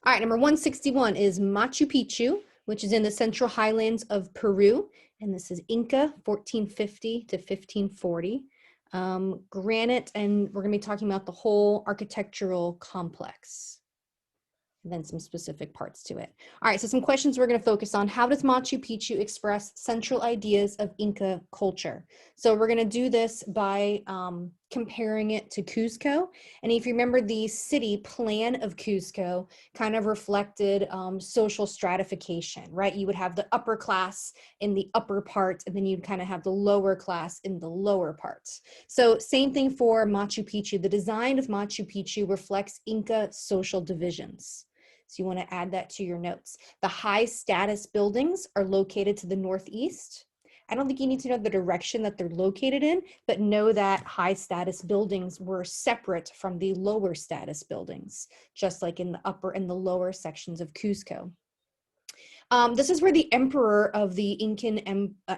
All right, number 161 is Machu Picchu, which is in the central highlands of Peru. And this is Inca, 1450 to 1540. Granite, and we're going to be talking about the whole architectural complex, and then some specific parts to it. All right, so some questions we're going to focus on. How does Machu Picchu express central ideas of Inca culture? So we're going to do this by comparing it to Cuzco. And if you remember, the city plan of Cuzco kind of reflected social stratification, right? You would have the upper class in the upper part, and then you'd kind of have the lower class in the lower parts. So same thing for Machu Picchu. The design of Machu Picchu reflects Inca social divisions. So you want to add that to your notes. The high status buildings are located to the northeast. I don't think you need to know the direction that they're located in, but know that high status buildings were separate from the lower status buildings, just like in the upper and the lower sections of Cuzco. This is where the emperor of the Incan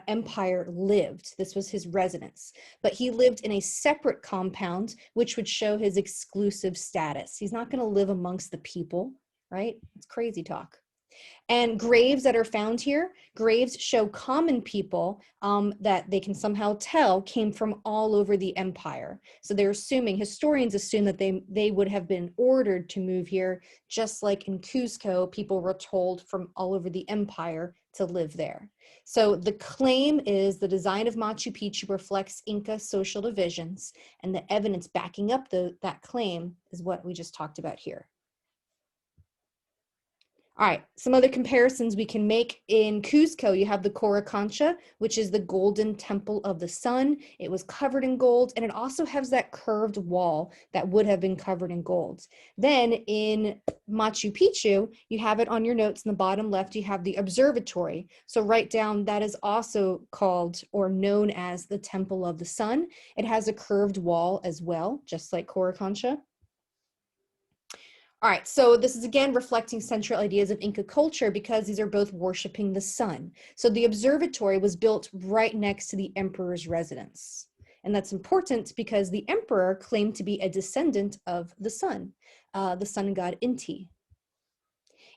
Empire lived. This was his residence, but he lived in a separate compound, which would show his exclusive status. He's not going to live amongst the people, right? It's crazy talk. And graves that are found here, graves show common people that they can somehow tell came from all over the empire. So they're assuming, historians assume that they would have been ordered to move here, just like in Cuzco, people were told from all over the empire to live there. So the claim is the design of Machu Picchu reflects Inca social divisions, and the evidence backing up that claim is what we just talked about here. All right, some other comparisons we can make. In Cuzco, you have the Coricancha, which is the golden temple of the sun. It was covered in gold, and it also has that curved wall that would have been covered in gold. Then in Machu Picchu, you have it on your notes in the bottom left, you have the observatory. So write down that is also called or known as the temple of the sun. It has a curved wall as well, just like Coricancha. All right, so this is again reflecting central ideas of Inca culture because these are both worshiping the sun. So the observatory was built right next to the emperor's residence. And that's important because the emperor claimed to be a descendant of the sun god Inti.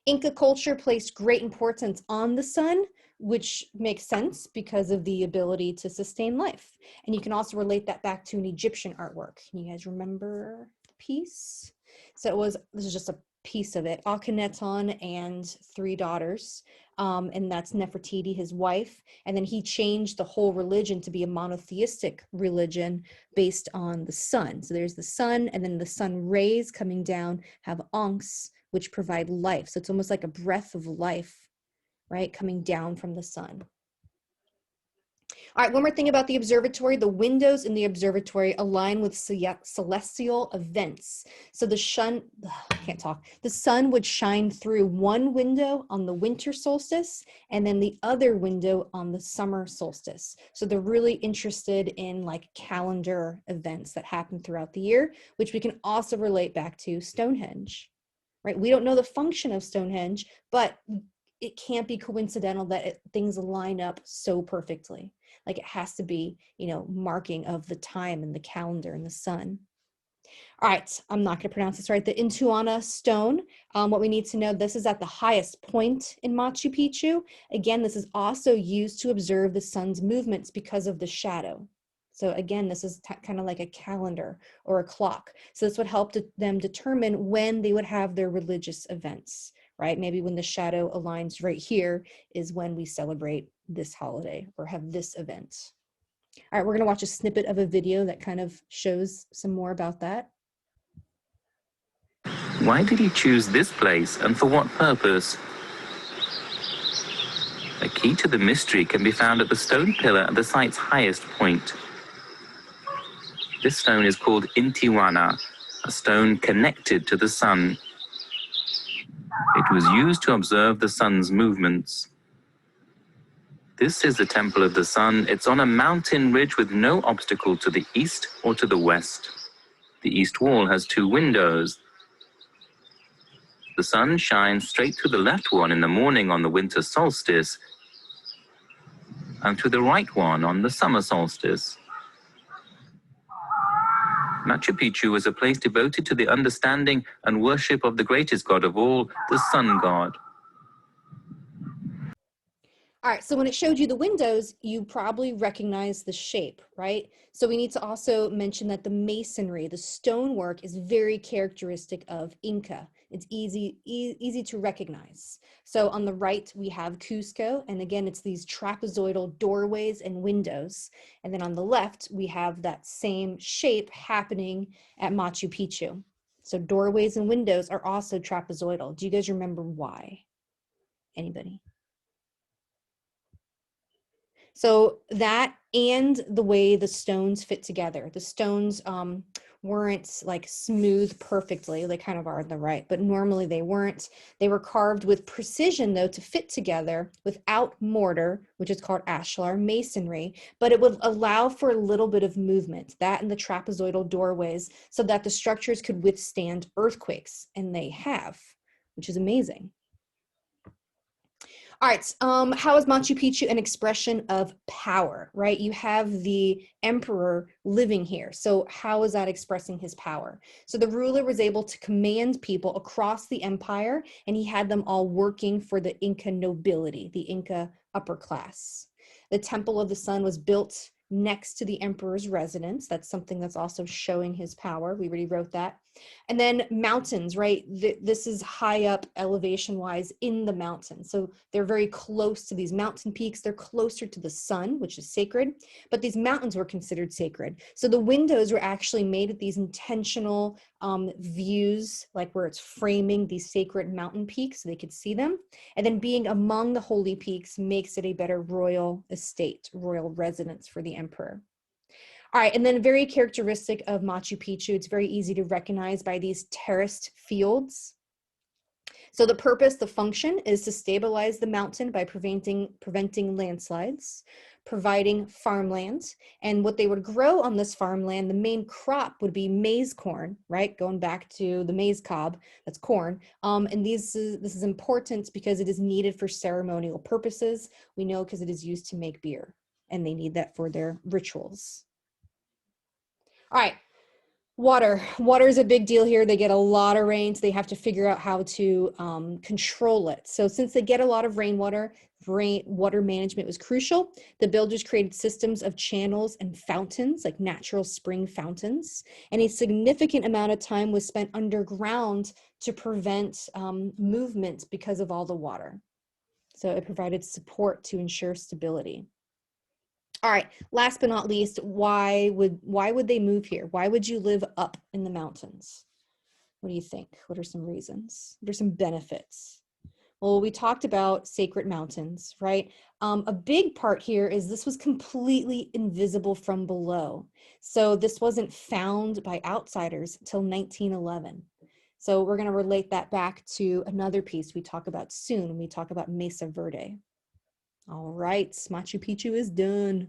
Inca culture placed great importance on the sun, which makes sense because of the ability to sustain life. And you can also relate that back to an Egyptian artwork. Can you guys remember the piece? So this is just a piece of it, Akhenaton and 3 daughters, and that's Nefertiti, his wife, and then he changed the whole religion to be a monotheistic religion based on the sun. So there's the sun, and then the sun rays coming down have ankhs, which provide life. So it's almost like a breath of life, right, coming down from the sun. All right, one more thing about the observatory. The windows in the observatory align with celestial events. So the sun would shine through one window on the winter solstice and then the other window on the summer solstice. So they're really interested in like calendar events that happen throughout the year, which we can also relate back to Stonehenge, right? We don't know the function of Stonehenge, but it can't be coincidental that things line up so perfectly. Like it has to be, marking of the time and the calendar and the sun. All right, I'm not going to pronounce this right. The Intihuatana stone, what we need to know, this is at the highest point in Machu Picchu. Again, this is also used to observe the sun's movements because of the shadow. So again, this is kind of like a calendar or a clock. So this would help them determine when they would have their religious events, right? Maybe when the shadow aligns right here is when we celebrate this holiday or have this event. All right, we're gonna watch a snippet of a video that kind of shows some more about that. Why did he choose this place and for what purpose? A key to the mystery can be found at the stone pillar at the site's highest point. This stone is called Intihuatana, a stone connected to the sun. It was used to observe the sun's movements. This is the Temple of the Sun. It's on a mountain ridge with no obstacle to the east or to the west. The east wall has 2 windows. The sun shines straight through the left one in the morning on the winter solstice and through the right one on the summer solstice. Machu Picchu was a place devoted to the understanding and worship of the greatest god of all, the sun god. All right, so when it showed you the windows, you probably recognize the shape, right? So we need to also mention that the masonry, the stonework, is very characteristic of Inca. It's easy to recognize. So on the right, we have Cusco, and again, it's these trapezoidal doorways and windows. And then on the left, we have that same shape happening at Machu Picchu. So doorways and windows are also trapezoidal. Do you guys remember why? Anybody? So that and the way the stones fit together. The stones weren't like smooth perfectly. They kind of are on the right, but normally they weren't. They were carved with precision though to fit together without mortar, which is called ashlar masonry, but it would allow for a little bit of movement, that and the trapezoidal doorways, so that the structures could withstand earthquakes, and they have, which is amazing. All right, how is Machu Picchu an expression of power, right? You have the emperor living here. So how is that expressing his power? So the ruler was able to command people across the empire, and he had them all working for the Inca nobility, the Inca upper class. The Temple of the Sun was built next to the emperor's residence. That's something that's also showing his power. We already wrote that. And then mountains, right? This is high up elevation wise in the mountains. So they're very close to these mountain peaks. They're closer to the sun, which is sacred, but these mountains were considered sacred. So the windows were actually made at these intentional views, like where it's framing these sacred mountain peaks so they could see them. And then being among the holy peaks makes it a better royal estate, royal residence for the emperor. All right, and then very characteristic of Machu Picchu, it's very easy to recognize by these terraced fields. So the purpose, the function is to stabilize the mountain by preventing landslides, providing farmland. And what they would grow on this farmland, the main crop would be maize corn, right? Going back to the maize cob, that's corn. And this is important because it is needed for ceremonial purposes. We know because it is used to make beer, and they need that for their rituals. All right, water is a big deal here. They get a lot of rain, so they have to figure out how to control it. So since they get a lot of rainwater, water management was crucial. The builders created systems of channels and fountains, like natural spring fountains, and a significant amount of time was spent underground to prevent movement because of all the water. So it provided support to ensure stability. All right, last but not least, why would they move here? Why would you live up in the mountains? What do you think? What are some reasons? What are some benefits? Well, we talked about sacred mountains, right? A big part here is this was completely invisible from below. So this wasn't found by outsiders until 1911. So we're going to relate that back to another piece we talk about soon when we talk about Mesa Verde. All right, Machu Picchu is done.